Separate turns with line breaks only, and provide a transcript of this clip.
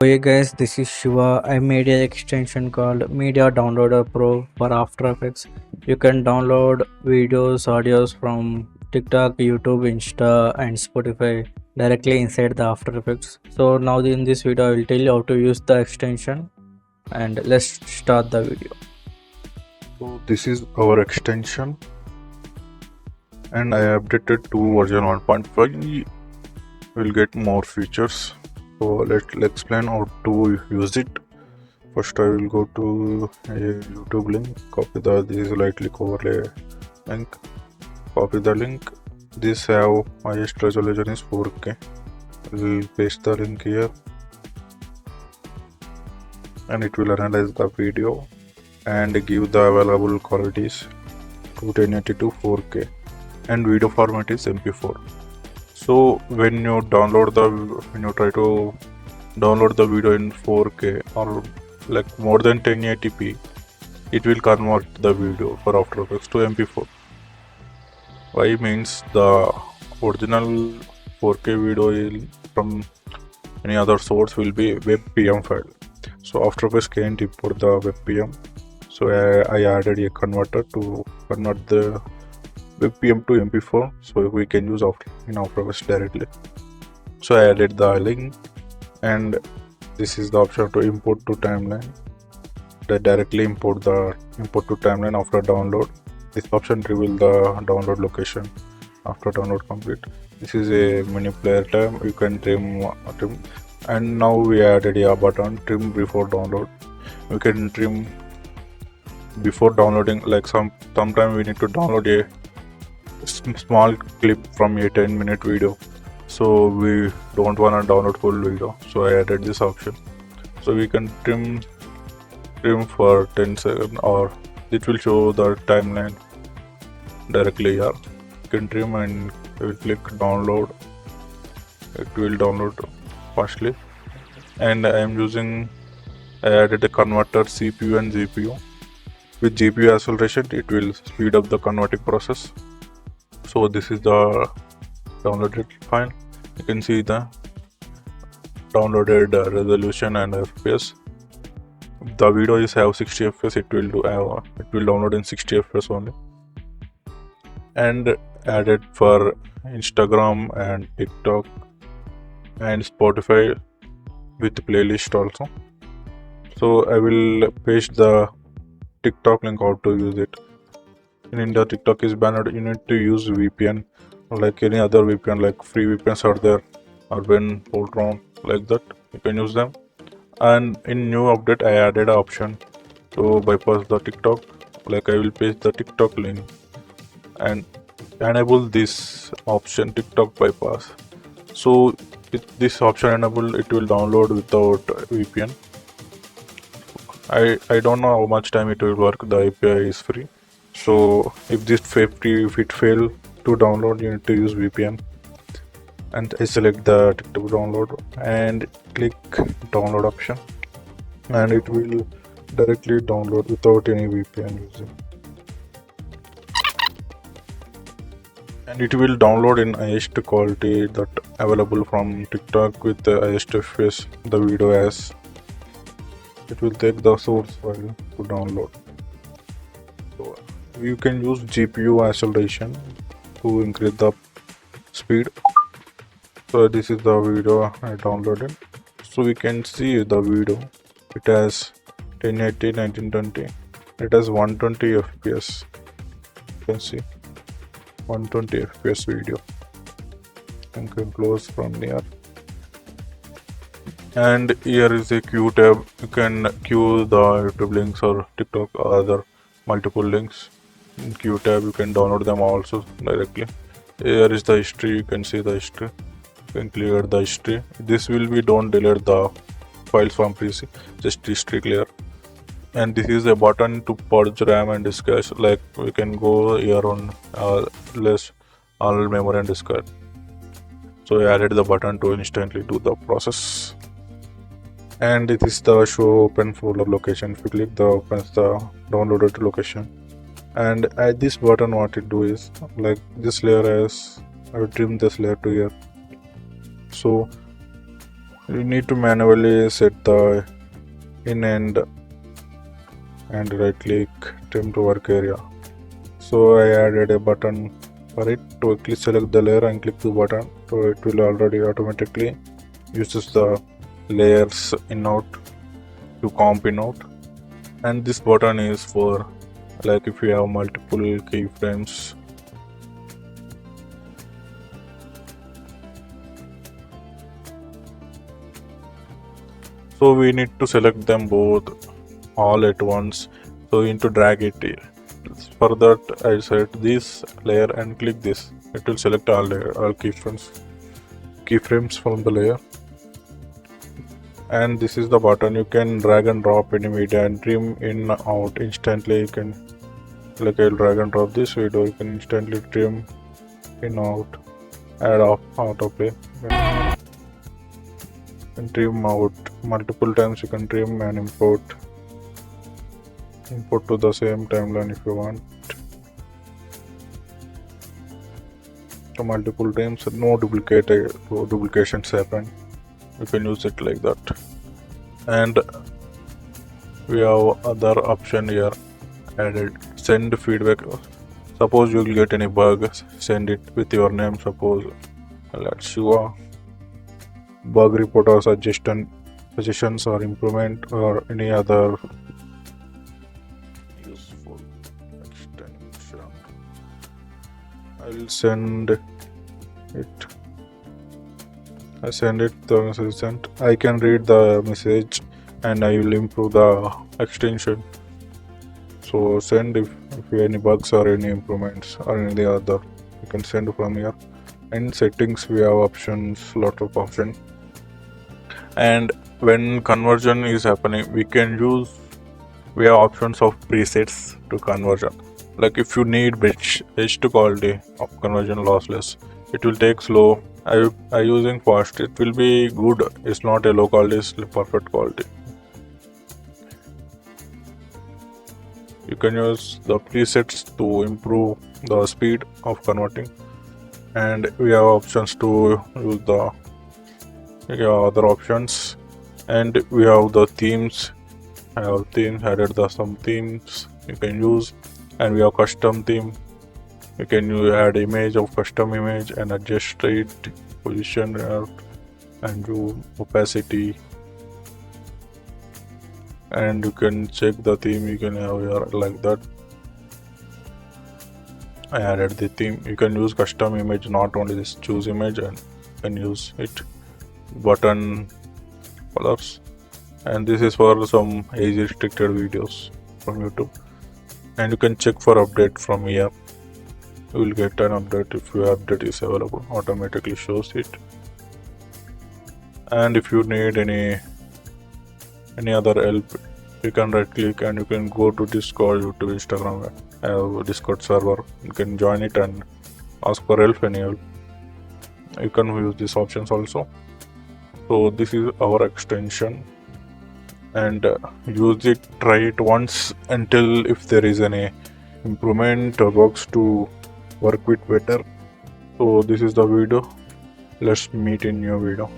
Hey guys, this is Shiva. I made an extension called Media Downloader Pro for After Effects. You can download videos, audios from TikTok, YouTube, Insta, and Spotify directly inside the After Effects. So now in this video, I will tell you how to use the extension, and let's start the video.
So this is our extension, and I updated to version 1.5. We'll get more features. So let's explain how to use it. First, I will go to a YouTube link. Copy this right click overlay link. Copy the link. This have highest resolution is 4K. We'll paste the link here, and it will analyze the video and give the available qualities to 1080 to 4K, and video format is MP4. So when you try to download the video in 4K or like more than 1080p, it will convert the video for After Effects to MP4. Why means the original 4K video from any other source will be WebPM file. So After Effects can't import the WebPM. So I added a converter to convert the WebPM to MP4, so we can use in After Effects directly. So I added the link, and this is the option to import to timeline. That directly import to timeline after download. This option reveal the download location after download complete. This is a mini player time. You can trim, and now we added a button trim before download. We can trim before downloading, like sometime we need to download a small clip from a 10-minute video, so we don't want to download full video, so I added this option. So we can trim for 10 seconds, or it will show the timeline directly here. You can trim and we will click download. It will download fastly, and I added a converter CPU and GPU. With GPU acceleration, it will speed up the converting process. So this is the downloaded file. You can see the downloaded resolution and FPS. The video is have 60 FPS. It will download in 60 FPS only. And added for Instagram and TikTok and Spotify with playlist also. So I will paste the TikTok link how to use it. In India, TikTok is banned. You need to use VPN, like any other VPN, like free VPNs are there, Urban, Poltron, like that. You can use them. And in new update, I added an option to bypass the TikTok. Like I will paste the TikTok link and enable this option, TikTok bypass. So this option enable, it will download without VPN. I don't know how much time it will work. The API is free. So if it fail to download, you need to use VPN. And I select the TikTok download and click download option, and it will directly download without any VPN using. And it will download in highest quality that available from TikTok with the highest FPS the video has. It will take the source file to download. So you can use GPU acceleration to increase the speed. So this is the video I downloaded. So we can see the video. It has 1080, 1920. It has 120 FPS. You can see 120 FPS video. You can close from near. And here is a queue tab. You can queue the YouTube links or TikTok or other multiple links. In queue tab, you can download them also directly. Here is the history. You can see the history. You can clear the history. This will be, don't delete the files from PC, just history clear. And this is a button to purge RAM and disk cache. Like we can go here on less all memory and disk card. So I added the button to instantly do the process. And it is the show open folder location. If you click the opens the downloaded location, and at this button what it do is, like this layer, as I will trim this layer to here. So You need to manually set the in and right click trim to work area. So I added a button for it. To quickly select the layer and click the button, so it will already automatically uses the layers in out to comp in out. And this button is for like if you have multiple keyframes. So we need to select them both all at once, so we need to drag it here. For that I select this layer and click this. It will select all keyframes from the layer. And this is the button. You can drag and drop any media and trim in out instantly. You can, like I'll drag and drop this video, you can instantly trim in out, add off autoplay, and trim out multiple times. You can trim and import to the same timeline if you want. So multiple times, no duplications happen. You can use it like that. And we have other option here added, send feedback. Suppose you will get any bug, send it with your name. Suppose let's Shiva, bug report or suggestions or improvement or any other useful extension. I will send it. I send it the message sent. I can read the message and I will improve the extension. So send if any bugs or any improvements or any other, you can send from here. In settings we have options, lot of options. And when conversion is happening, we have options of presets to conversion. Like if you need H2 quality of conversion lossless, it will take slow. I using fast. It will be good. It's not a low quality, it's perfect quality. You can use the presets to improve the speed of converting, and we have options to use the other options. And we have the themes. I have added some themes you can use, and we have custom theme. You can add image of custom image and adjust it, position and do opacity. And you can check the theme. You can have here like that. I added the theme. You can use custom image, not only this choose image, and you can use it. Button colors, and this is for some age restricted videos from YouTube. And you can check for update from here. You will get an update if your update is available, automatically shows it. And if you need any other help, you can right click and you can go to Discord, YouTube, Instagram. I have a Discord server. You can join it and ask for help, any help. You can use these options also. So this is our extension, and use it, try it once until if there is any improvement or bugs to work with better. So this is the video. Let's meet in new video.